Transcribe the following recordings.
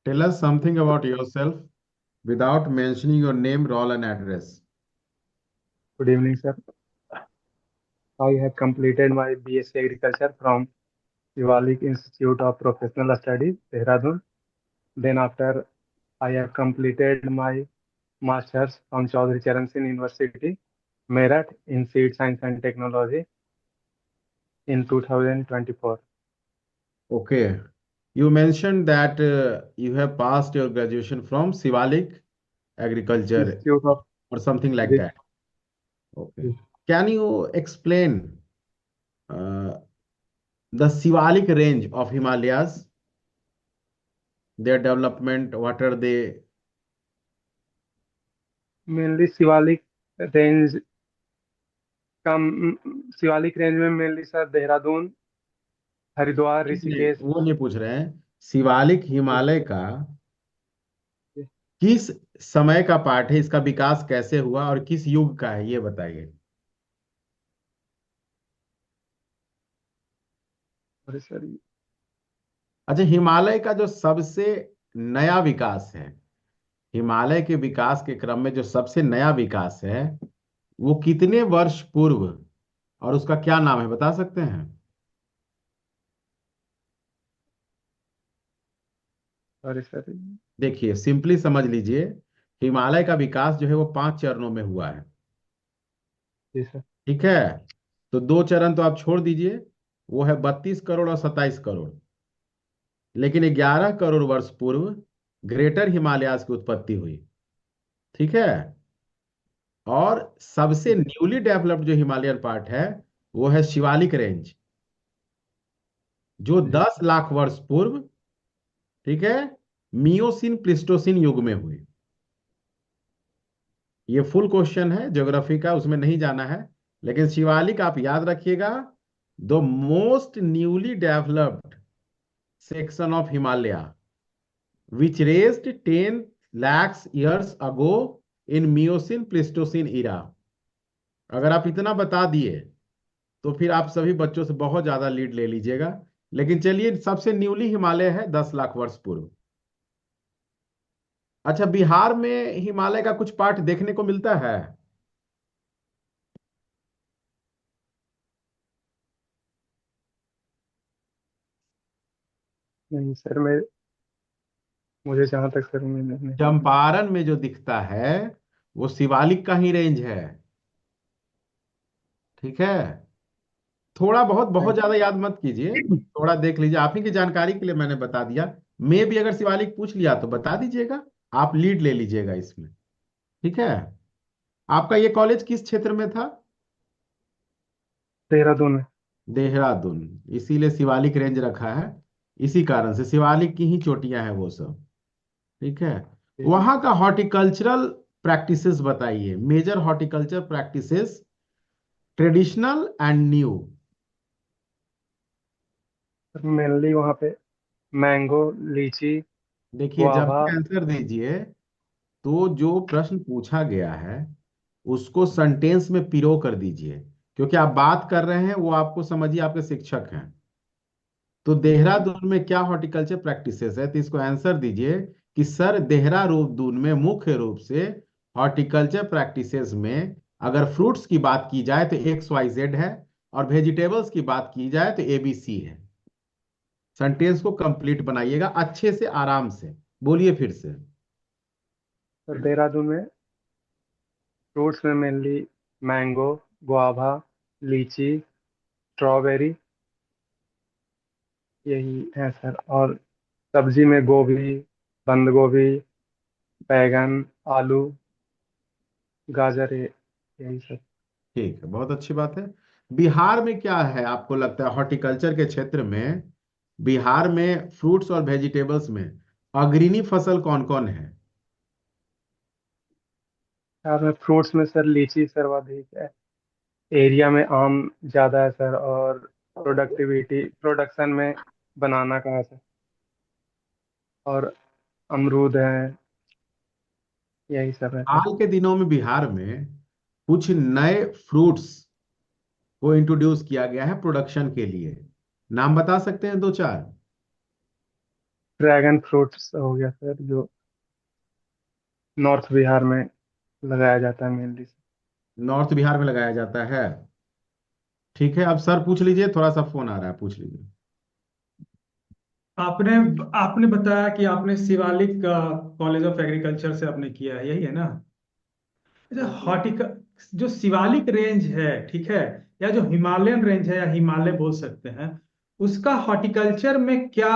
Tell us something about yourself without mentioning your name, role, and address. Good evening, sir. I have completed my BSc Agriculture from Shivalik Institute of Professional Studies, Dehradun. Then after I have completed my Masters from Chaudhry Charan Singh University, Meerut in Seed Science and Technology in 2024. Okay. You mentioned that you have passed your graduation from Sivalik Agriculture Institute of or something like this, that. Okay. Can you explain uh, the Sivalik range of Himalayas, their development, what are they? mainly range Shivalik range में mainly sir Dehradun, Haridwar, नहीं, ऋषिकेश। वो नहीं पूछ रहे हैं। शिवालिक हिमालय का किस समय का पार्ट है, इसका विकास कैसे हुआ और किस युग का है, ये बताइए। Sorry sir. अच्छा, हिमालय का जो सबसे नया विकास है, हिमालय के विकास के क्रम में जो सबसे नया विकास है, वो कितने वर्ष पूर्व और उसका क्या नाम है, बता सकते हैं? Sorry sir. देखिए, सिंपली समझ लीजिए, हिमालय का विकास जो है वो 5 चरणों में हुआ है। जी सर। ठीक है। तो 2 चरण तो आप छोड़ दीजिए, वो है 32 करोड़ और 27 करोड़। लेकिन 11 करोड़ वर्ष पूर्व ग्रेटर हिमालयाज की उत्पत्ति हुई। ठीक है। और सबसे न्यूली डेवलप्ड जो हिमालयन पार्ट है, वो है शिवालिक रेंज, जो जी 10 लाख वर्ष पूर्व, ठीक है, मियोसिन प्लिस्टोसिन युग में हुई। ये फुल क्वेश्चन है ज्योग्राफी का, उसमें नहीं जाना है। लेकिन शिवालिक आप याद रखिएगा, the most newly developed section of Himalaya which raised 10 lakhs years ago in Miocene Pleistocene era. अगर आप इतना बता दिए तो फिर आप सभी बच्चों से बहुत ज्यादा लीड ले लीजिएगा। लेकिन चलिए, सबसे न्यूली हिमालय है 10 लाख वर्ष पूर्व। अच्छा, बिहार में हिमालय का कुछ पार्ट देखने को मिलता है? नहीं सर, मैं मुझे जहाँ तक सर मैंने नहीं। चंपारण में जो दिखता है वो शिवालिक का ही रेंज है। ठीक है। थोड़ा बहुत, बहुत ज्यादा याद मत कीजिए, थोड़ा देख लीजिए, आप ही की जानकारी के लिए मैंने बता दिया। मैं भी अगर शिवालिक पूछ लिया तो बता दीजिएगा, आप लीड ले लीजिएगा इसमें। ठीक है। आपका ये कॉलेज किस क्षेत्र में था? देहरादून में। देहरादून। इसीलिए शिवालिक रेंज रखा है, इसी कारण से शिवालिक की ही चोटियां हैं वो सब। ठीक है। जी वहां का हॉर्टिकल्चरल प्रैक्टिसेस बताइए, major horticulture practices, traditional and new. Sir, mainly वहाँ पे मैंगो, लीची, देखिए, जब गुआवा। भी आंसर दीजिए तो जो प्रश्न पूछा गया है उसको सेंटेंस में पिरो कर दीजिए। क्योंकि आप बात कर रहे हैं, वो आपको समझिए आपके शिक्षक हैं। तो देहरादून में क्या हॉर्टिकल्चर प्रैक्टिसेस है, तो इसको आंसर दीजिए कि सर, देहरादून में मुख्य रूप से हॉर्टिकल्चर प्रैक्टिसेस में अगर फ्रूट्स की बात की जाए तो XYZ है, और वेजिटेबल्स की बात की जाए तो ABC है। सेंटेंस को कंप्लीट बनाइएगा अच्छे से, आराम से बोलिए फिर से। सर देहरादून में फ्रूट्स में मेनली मैंगो, गुआवा, लीची, स्ट्रॉबेरी, यही है सर। और सब्जी में गोभी, बंद गोभी, बैगन, आलू, गाजर, यही सब। ठीक है, बहुत अच्छी बात है। बिहार में क्या है आपको लगता है हॉर्टिकल्चर के क्षेत्र में? बिहार में फ्रूट्स और वेजिटेबल्स में अग्रणी फसल कौन कौन है? यार में फ्रूट्स में सर लीची सर्वाधिक है। एरिया में आम ज़्यादा है सर। और प्रोडक्शन में बनाना का है सर। और अमरूद है, यही सब है सर। हाल के दिनों में बिहार में कुछ नए फ्रूट्स को इंट्रोड्यूस किया गया है प्रोडक्शन के लिए। नाम बता सकते हैं 2 4? ड्रैगन फ्रूट्स हो गया सर, जो नॉर्थ बिहार में लगाया जाता है मेनली। नॉर्थ बिहार में लगाया जाता है। ठीक है, अब सर पूछ लीजिए, थोड़ा सा फोन आ रहा है, पूछ लीजिए। आपने आपने बताया कि आपने शिवालिक कॉलेज ऑफ एग्रीकल्चर से आपने किया है, यही है ना? अच्छा, हॉर्टिक जो शिवालिक रेंज है, ठीक है, या जो हिमालयन रेंज है, या हिमालय बोल सकते हैं, उसका हॉर्टिकल्चर में क्या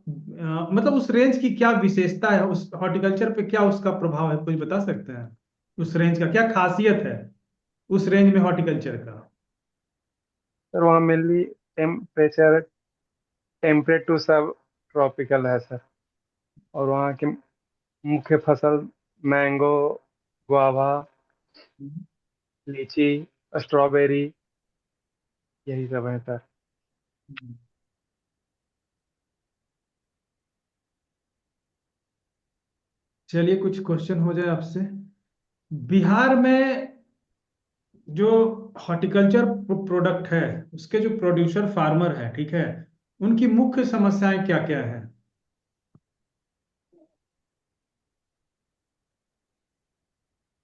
मतलब उस रेंज की क्या विशेषता है, उस हॉर्टिकल्चर पे क्या उसका प्रभाव है, कुछ बता सकते हैं? उस रेंज का क्या खासियत है, उस रेंज में हॉर्टिकल्चर का? सर वहाँ मेनली टेम्परेचर टेम्परेट टू सब ट्रॉपिकल है सर। और वहाँ की मुख्य फसल मैंगो, गुआवा, लीची, स्ट्रॉबेरी, यही सब है सर। चलिए कुछ क्वेश्चन हो जाए आपसे। बिहार में जो हॉर्टिकल्चर प्रोडक्ट है, उसके जो प्रोड्यूसर फार्मर है, ठीक है, उनकी मुख्य समस्याएं क्या क्या है?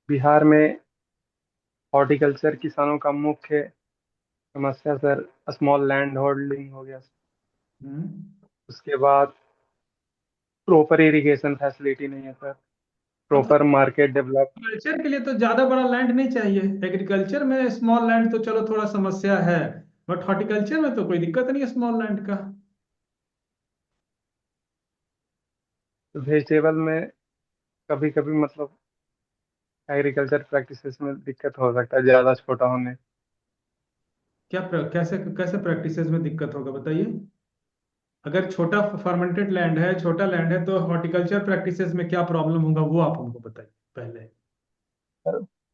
बिहार में हॉर्टिकल्चर किसानों का मुख्य समस्या सर स्मॉल लैंड होल्डिंग हो गया। हम्म। उसके बाद प्रॉपर इरिगेशन फैसिलिटी नहीं है सर। हाँ, तो प्रॉपर मार्केट डेवलप। एग्रीकल्चर के लिए तो ज्यादा बड़ा लैंड नहीं चाहिए। एग्रीकल्चर में स्मॉल लैंड तो चलो थोड़ा समस्या है, बट हॉर्टिकल्चर में तो कोई दिक्कत नहीं है स्मॉल लैंड का। वेजिटेबल में कभी कभी मतलब एग्रीकल्चर प्रैक्टिसेस में दिक्कत हो सकता है ज़्यादा छोटा होने। कैसे कैसे प्रैक्टिसेस में दिक्कत होगा बताइए? अगर छोटा फर्मेंटेड लैंड है, छोटा लैंड है, तो हॉर्टिकल्चर प्रैक्टिसेस में क्या प्रॉब्लम होगा वो आप हमको बताइए पहले।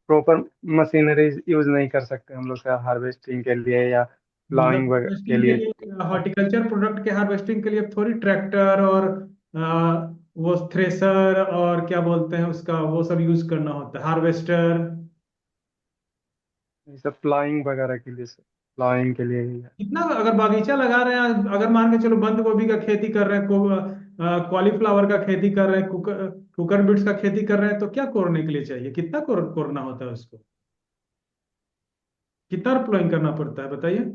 प्रॉपर मशीनरी यूज नहीं कर सकते हम लोग हार्वेस्टिंग के लिए या मतलब प्लाइंग के हार्वेस्टिंग के लिए। लिए, हॉर्टिकल्चर प्रोडक्ट के हार्वेस्टिंग के लिए थोड़ी ट्रैक्टर और वो थ्रेसर और क्या बोलते हैं उसका, वो सब यूज करना होता है, हार्वेस्टर। ये सब प्लाइंग वगैरह के लिए सर, प्लाइंग के लिए ही है। कितना अगर बागीचा लगा रहे हैं, अगर मान के चलो बंद गोभी का खेती कर रहे हैं, कॉलीफ्लावर का खेती कर रहे हैं, कुकर बिट्स का खेती कर रहे हैं, तो क्या कोरने के लिए चाहिए, कितना कोरना होता है उसको, कितना प्लॉइंग करना पड़ता है बताइए?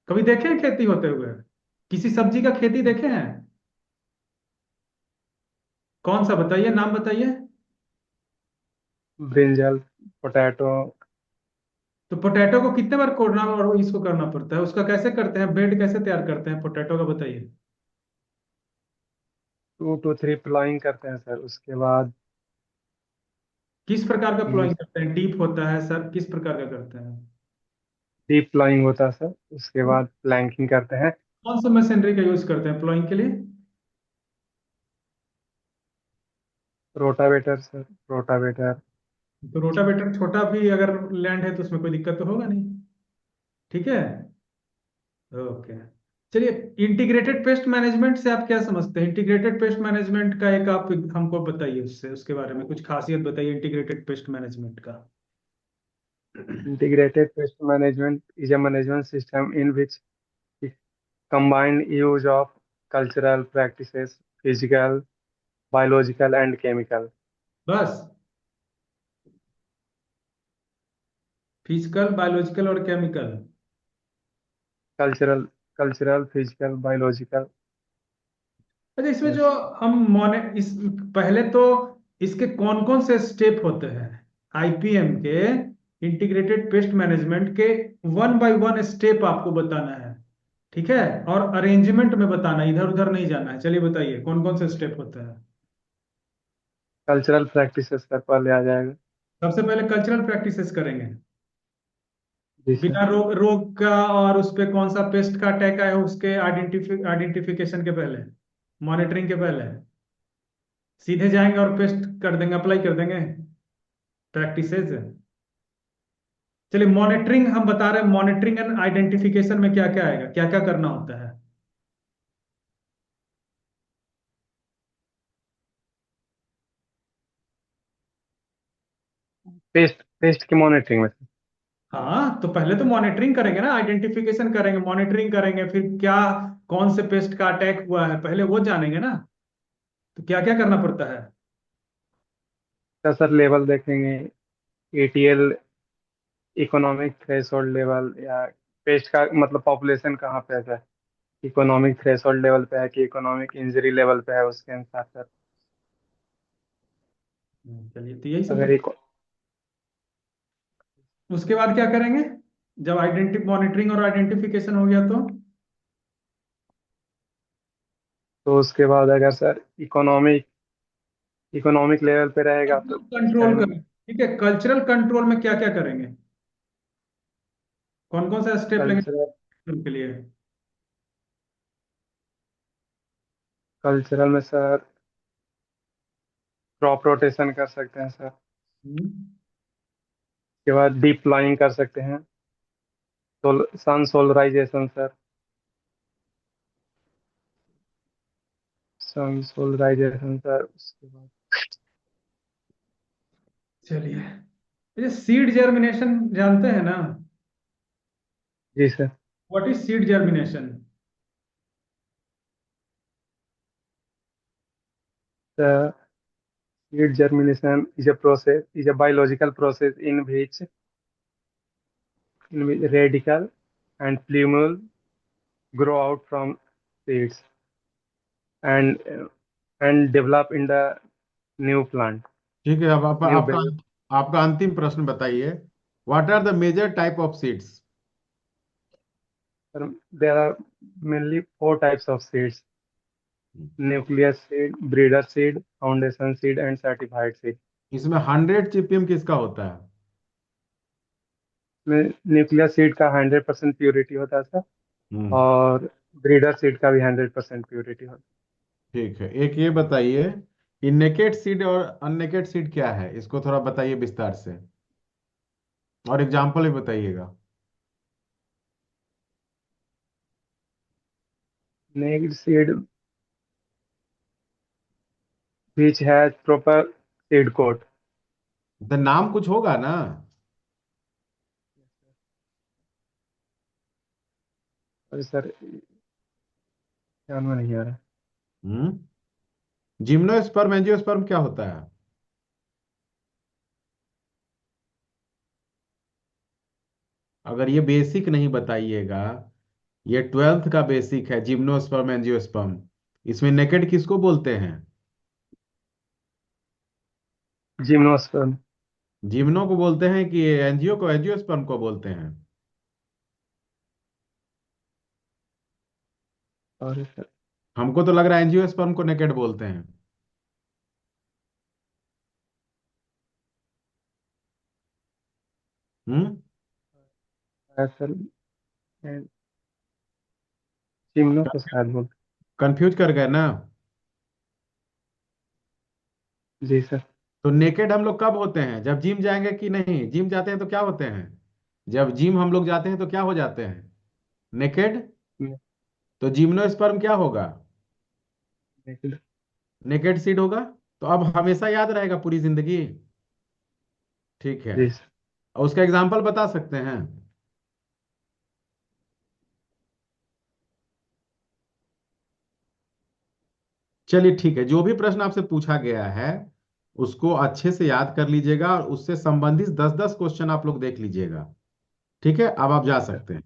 कभी देखे हैं खेती होते हुए? किसी सब्जी का खेती देखे हैं? कौन सा बताइए, नाम बताइए। Brinjal, potato. तो पोटैटो को कितने बार कोड़ना और इसको करना पड़ता है, उसका कैसे करते हैं, बेड कैसे तैयार करते हैं पोटैटो का, बताइए? 2 to 3 प्लाइंग करते हैं सर, उसके बाद किस प्रकार का प्लॉइंग करते हैं, डीप होता है सर, किस प्रकार का करते हैं? डीप प्लाइंग होता है सर, उसके बाद प्लैंकिंग करते हैं। कौन सा मशीनरी का यूज करते हैं प्लॉइंग के लिए? Rotavator sir, rotavator. तो रोटावेटर छोटा भी अगर लैंड है तो उसमें कोई दिक्कत तो होगा नहीं। ठीक है, ओके। चलिए, इंटीग्रेटेड पेस्ट मैनेजमेंट से आप क्या समझते हैं? इंटीग्रेटेड पेस्ट मैनेजमेंट का एक आप हमको बताइए, उससे उसके बारे में कुछ खासियत बताइए इंटीग्रेटेड पेस्ट मैनेजमेंट का। Integrated pest management is a management system in which the combined use of cultural practices, physical, biological, and chemical. बस? फिजिकल, बायोलॉजिकल और chemical? Cultural, cultural, physical, biological. अच्छा, इसमें जो Yes. हम मोने इस पहले तो इसके कौन कौन से स्टेप होते हैं आईपीएम के, इंटीग्रेटेड पेस्ट मैनेजमेंट के? वन बाय वन स्टेप आपको बताना है, ठीक है, और अरेंजमेंट में बताना है, इधर उधर नहीं जाना है। चलिए बताइए कौन कौन से स्टेप होते हैं। Cultural practices सर पहले आ जाएगा। सबसे पहले कल्चरल प्रैक्टिसेस करेंगे, जी सर। बिना रोग रोग का, और उस पे कौन सा पेस्ट का अटैक आया है उसके आइडेंटिफिकेशन के पहले, मॉनिटरिंग के पहले सीधे जाएंगे और पेस्ट कर देंगे, अप्लाई कर देंगे प्रैक्टिसेस। चलिए, मॉनिटरिंग हम बता रहे हैं, मॉनिटरिंग एंड आइडेंटिफिकेशन में क्या क्या आएगा, क्या क्या करना होता है? पेस्ट पेस्ट की मॉनिटरिंग में सर। हाँ, तो पहले तो मॉनिटरिंग करेंगे ना, आइडेंटिफिकेशन करेंगे, मॉनिटरिंग करेंगे, फिर क्या, कौन से पेस्ट का अटैक हुआ है पहले वो जानेंगे ना। तो क्या क्या करना पड़ता है? तो सर लेवल देखेंगे, एटीएल, इकोनॉमिक थ्रेशोल्ड लेवल, या पेस्ट का मतलब पॉपुलेशन कहाँ पे है, इकोनॉमिक थ्रेशोल्ड लेवल पे है कि इकोनॉमिक इंजरी लेवल पे है, उसके अनुसार सर। चलिए, तो यही सब अगर तो। उसके बाद क्या करेंगे, जब मॉनिटरिंग और आइडेंटिफिकेशन हो गया तो? तो उसके बाद अगर सर इकोनॉमिक इकोनॉमिक लेवल पे रहेगा तो उस कंट्रोल टाइम करें, ठीक है। कल्चरल कंट्रोल में क्या क्या करेंगे, कौन कौन सा स्टेप लेंगे कल्चरल उनके लिए? कल्चरल में सर क्रॉप रोटेशन कर सकते हैं सर। हम्म, उसके बाद डीप प्लाइंग कर सकते हैं, sun solarisation sir, sun solarisation sir. उसके बाद चलिए, ये सीड जर्मिनेशन जानते हैं ना? जी sir. What is seed germination? Seed germination is a biological process in which radicle and plumule grow out from seeds and develop in the new plant, ठीक है, अब new आपका base. आपका अंतिम प्रश्न बताइए। What are the major type of seeds? There are mainly four types of seeds: nucleus seed, breeder seed, foundation seed, and certified seed. इसमें 100 ppm किसका होता है? में न्यूक्लियस सीड का 100% प्योरिटी होता है सर, हम्म। और ब्रीडर सीड का भी 100% प्योरिटी होता ठीक है, एक ये बताइए कि नेकेड सीड और अननेकेड सीड क्या है, इसको थोड़ा बताइए विस्तार से, और एग्जाम्पल भी बताइएगा। है। Naked seed which has proper seed coat. तो नाम कुछ होगा ना? अरे सर ध्यान में नहीं आ रहा। हम्म। जिम्नोस्पर्म एंजियोस्पर्म क्या होता है? अगर ये बेसिक नहीं बताइएगा, ये 12th का बेसिक है, जिम्नोस्पर्म एंजियोस्पर्म। इसमें नेकेड किसको बोलते हैं? जिम्नोस्पर्म। जिम्नो को बोलते हैं कि एंजियो को, एंजियोस्पर्म को बोलते हैं? और सर हमको तो लग रहा है एंजियोस्पर्म को नेकेड बोलते हैं। हम्म। सर जिम्नो को शायद बोल। कंफ्यूज कर गए ना? जी सर। तो नेकेड हम लोग कब होते हैं, जब जिम जाएंगे कि नहीं? जिम जाते हैं तो क्या होते हैं? जब जिम हम लोग जाते हैं तो क्या हो जाते हैं? नेकेड। तो जिम्नोस्पर्म क्या होगा? नेक्ड। नेकेड सीड होगा। तो अब हमेशा याद रहेगा पूरी जिंदगी। ठीक है। जी सर। और उसका एग्जाम्पल बता सकते हैं? चलिए ठीक है, जो भी प्रश्न आपसे पूछा गया है उसको अच्छे से याद कर लीजिएगा, और उससे संबंधित 10-10 क्वेश्चन आप लोग देख लीजिएगा। ठीक है, अब आप जा सर सकते हैं।